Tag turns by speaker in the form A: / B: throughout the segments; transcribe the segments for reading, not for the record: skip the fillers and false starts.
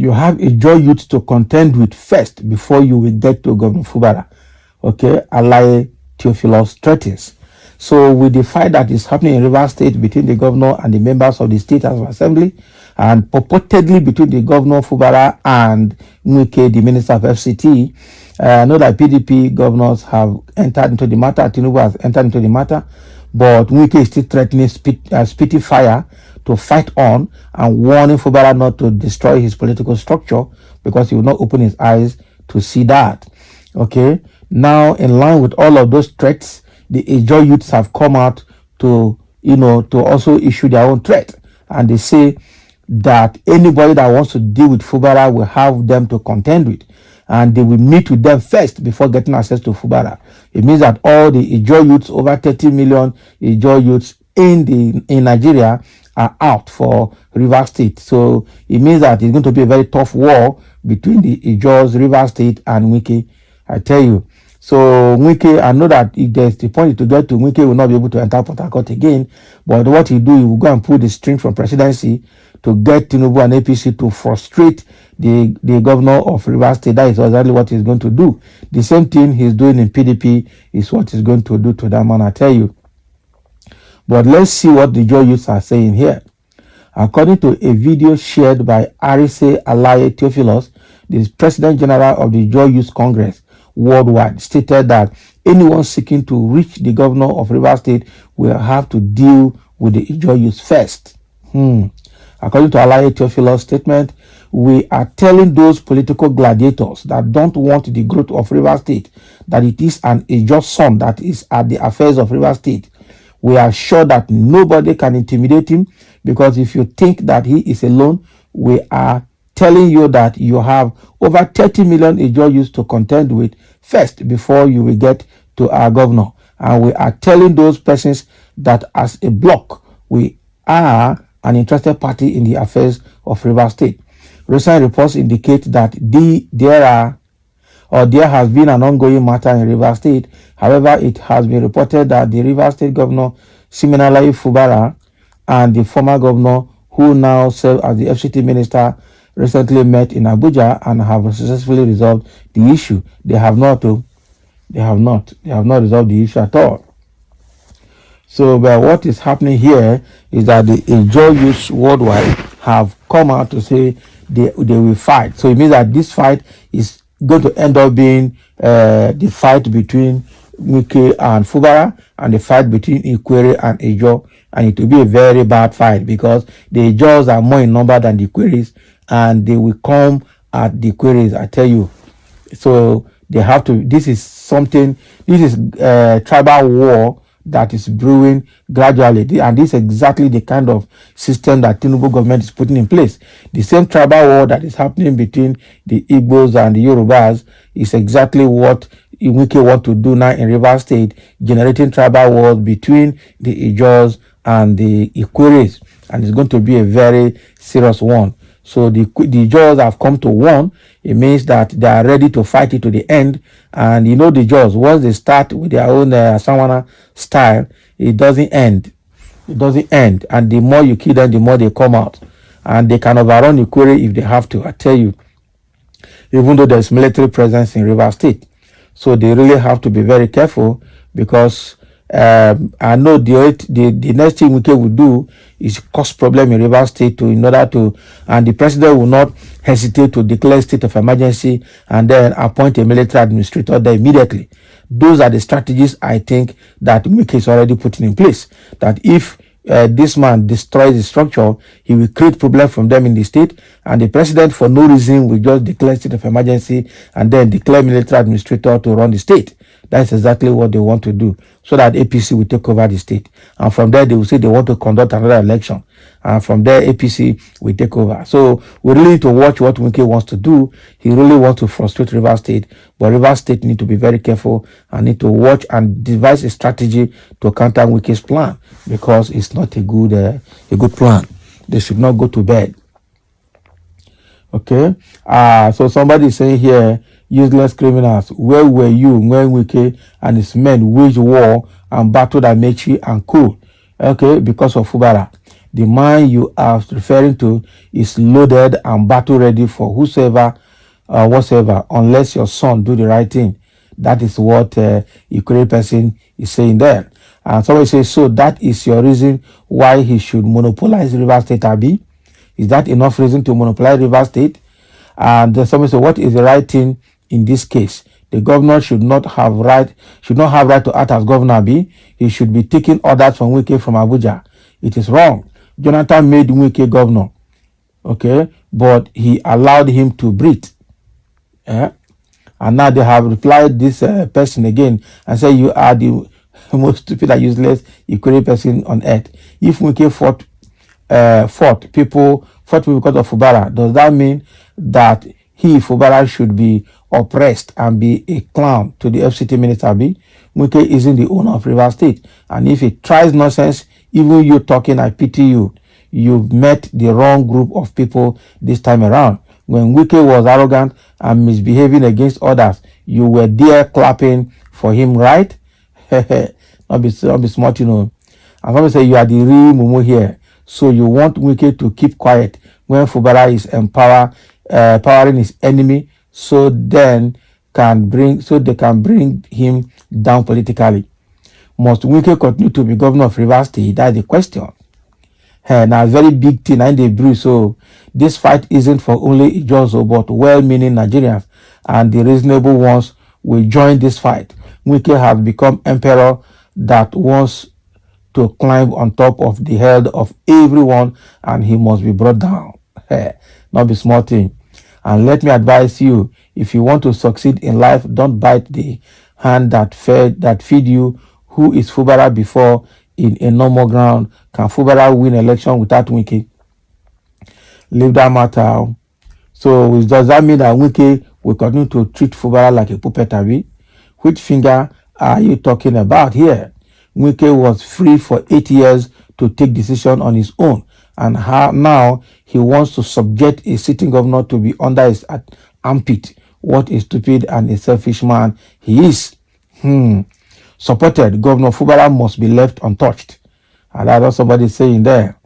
A: you have Ijaw youth to contend with first before you will get to Governor Fubara. Okay, Alaye Theophilus threatens. So with the fight that is happening in Rivers State between the governor and the members of the State House of Assembly, and purportedly between the governor Fubara and Wike, the minister of FCT, I know that PDP governors have entered into the matter, Tinubu has entered into the matter, but Wike is still threatening spitty fire to fight on and warning Fubara not to destroy his political structure because he will not open his eyes to see that. Okay, now in line with all of those threats, the Ijaw youths have come out to, to also issue their own threat, and they say that anybody that wants to deal with Fubara will have them to contend with, and they will meet with them first before getting access to Fubara. It means that all the Ijaw youths, over 30 million Ijaw youths in Nigeria, are out for Rivers State. So it means that it's going to be a very tough war between the Ijaws, Rivers State, and Wike. I tell you. So Wike, I know that if there's the point to get to, Wike will not be able to enter Port Harcourt again. But what he do, he will go and pull the string from presidency to get Tinubu and APC to frustrate the governor of Rivers State. That is exactly what he's going to do. The same thing he's doing in PDP is what he's going to do to that man, I tell you. But let's see what the Ijaw youths are saying here. According to a video shared by Arise Alaye Theophilus, the President General of the Ijaw Youth Congress worldwide, stated that anyone seeking to reach the governor of Rivers State will have to deal with the Ijaw youth first. According to Alaye Theophilus' statement, we are telling those political gladiators that don't want the growth of Rivers State that it is an Ijaw son that is at the affairs of Rivers State. We are sure that nobody can intimidate him, because if you think that he is alone, we are telling you that you have over 30 million Ijaw youths to contend with first before you will get to our governor. And we are telling those persons that as a bloc, we are an interested party in the affairs of Rivers State. Recent reports indicate that there has been an ongoing matter in Rivers State. However, it has been reported that the Rivers State governor, Siminalayi Fubara, and the former governor, who now serves as the FCT minister, recently met in Abuja and have successfully resolved the issue. They have not resolved the issue at all. So, but what is happening here is that the Ijaw youths worldwide have come out to say they will fight. So it means that this fight is going to end up being the fight between Wike and Fubara, and the fight between Ikwere and Ijaw, and it will be a very bad fight because the Ijaws are more in number than the Ikweres, and they will come at the Ikweres, I tell you. So they have to, this is tribal war that is brewing gradually, and this is exactly the kind of system that Tinubu government is putting in place. The same tribal war that is happening between the Igbos and the Yorubas is exactly what Wike want to do now in Rivers State, generating tribal wars between the Ijaws and the Ikweres, and it's going to be a very serious one. So the Ijaws have come to warn. It means that they are ready to fight it to the end. And the Ijaws, once they start with their own Asawana style, it doesn't end. It doesn't end. And the more you kill them, the more they come out. And they can overrun Ikwere if they have to, I tell you. Even though there's military presence in Rivers State. So they really have to be very careful, because I know the next thing Wike will do is cause problem in Rivers State and the president will not hesitate to declare state of emergency and then appoint a military administrator there immediately. Those are the strategies I think that Wike is already putting in place. That if this man destroys the structure, he will create problem from them in the state, and the president for no reason will just declare state of emergency and then declare military administrator to run the state. That's exactly what they want to do, so that APC will take over the state. And from there, they will say they want to conduct another election. And from there, APC will take over. So we really need to watch what Wike wants to do. He really wants to frustrate Rivers State. But Rivers State need to be very careful and need to watch and devise a strategy to counter Wike's plan, because it's not a good plan. They should not go to bed. Okay? So somebody is saying here, useless criminals, where were you when Wike and his men waged war and battled Amechi and Cool? Okay, because of Fubara. The man you are referring to is loaded and battle ready for whosoever, whatsoever, unless your son do the right thing. That is what a Ukrainian person is saying there. And somebody says, so that is your reason why he should monopolize River State, Abi? Is that enough reason to monopolize River State? And then somebody said, what is the right thing in this case? The governor should not have right to act as governor, Abi. He should be taking orders from Wike from Abuja. It is wrong. Jonathan made Wike governor, okay, but he allowed him to breathe. Eh? And now they have replied this person again and say you are the most stupid and useless Ukrainian person on earth. If Wike fought people because of Fubara, does that mean that Fubara should be oppressed and be a clown to the FCT minister? Wike isn't the owner of River State, and if he tries nonsense, even you talking, I pity you. You've met the wrong group of people this time around. When Wike was arrogant and misbehaving against others, you were there clapping for him, right? not be smart, you know. And somebody say you are the real Mumu here. So you want Wike to keep quiet when Fubara is empowering his enemy, so they can bring him down politically. Must Wike continue to be governor of River State? That's the question. Now, a very big thing and they brew. So this fight isn't for only Ijaw, but well-meaning Nigerians, and the reasonable ones will join this fight. Wike has become emperor that wants to climb on top of the head of everyone, and he must be brought down. Not be small thing. And let me advise you, if you want to succeed in life, don't bite the hand that feed you. Who is Fubara before in a normal ground? Can Fubara win election without Wike? Leave that matter out. So does that mean that Wike will continue to treat Fubara like a puppet, Abi? Which finger are you talking about here? Wike was free for 8 years to take decision on his own, and now he wants to subject a sitting governor to be under his armpit. What a stupid and a selfish man he is. Supported, Governor Fubara must be left untouched. And that's what somebody saying there.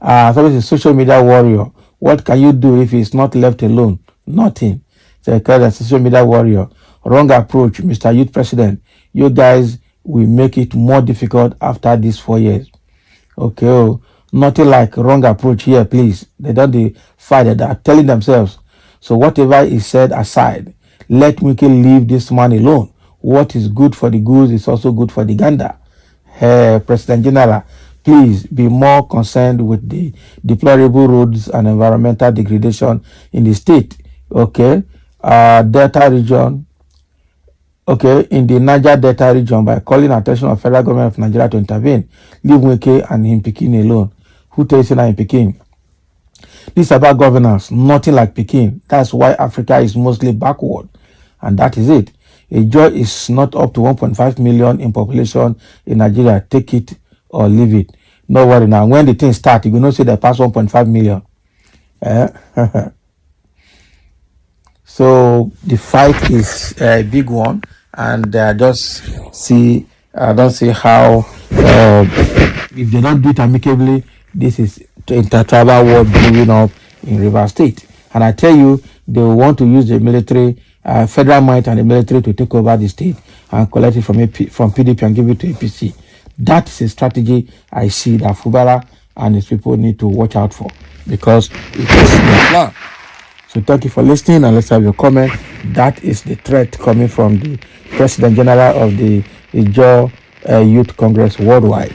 A: Somebody is a social media warrior. What can you do if he's not left alone? Nothing. So a social media warrior. Wrong approach, Mr. Youth President. You guys will make it more difficult after these 4 years. Okay, nothing like wrong approach here, please. They don't fight it. They are telling themselves. So whatever is said aside, let Wike leave this man alone. What is good for the goose is also good for the gander. President General, please be more concerned with the deplorable roads and environmental degradation in the state. Okay, Delta region. Okay, in the Niger Delta region, by calling attention of federal government of Nigeria to intervene, leave Wike and him Pekin alone. Who tells you now in Pekin? This is about governance, nothing like Pekin. That's why Africa is mostly backward, and that is it. Ijaw is not up to 1.5 million in population in Nigeria. Take it or leave it. No worry now. When the thing starts, you will not see they pass 1.5 million. So the fight is a big one, and I don't see how if they don't do it amicably, this is intertribal war brewing up in River State. And I tell you, they will want to use the military, federal might and the military to take over the state and collect it from PDP and give it to APC. That is a strategy I see that Fubara and his people need to watch out for, because it is their plan. So thank you for listening, and let's have your comment. That is the threat coming from the President General of the Ijaw Youth Congress Worldwide.